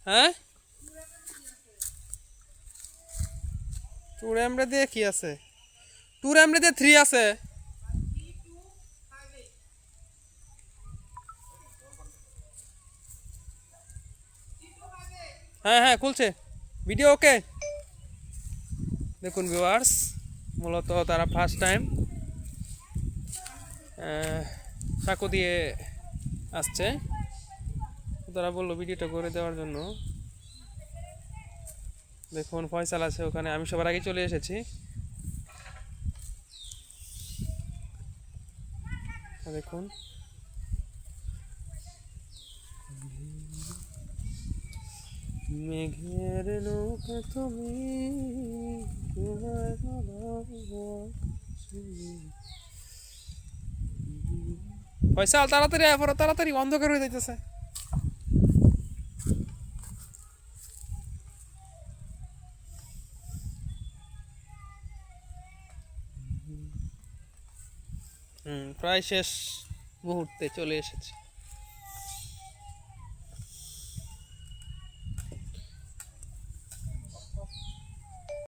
হ্যাঁ ট্যুর এমরে দিয়ে কি আছে? ট্যুর এমরে দিয়ে 3 আছে। হ্যাঁ হ্যাঁ খুলছে ভিডিও ওকে। দেখুন ভিউয়ার্স, মূলত তারা ফার্স্ট টাইম সাঁকো দিয়ে আসছে। তারা বললো ভিডিওটা করে দেওয়ার জন্য। দেখুন ফয়সাল আছে ওখানে, আমি সবার আগে চলে এসেছি। দেখুন মেঘের নৌকা তুমি, ফয়সাল তাড়াতাড়ি আয় পড়ো, তাড়াতাড়ি অন্ধকার হয়ে যাইতেছে। প্রায় শেষ মুহূর্তে চলে এসেছি।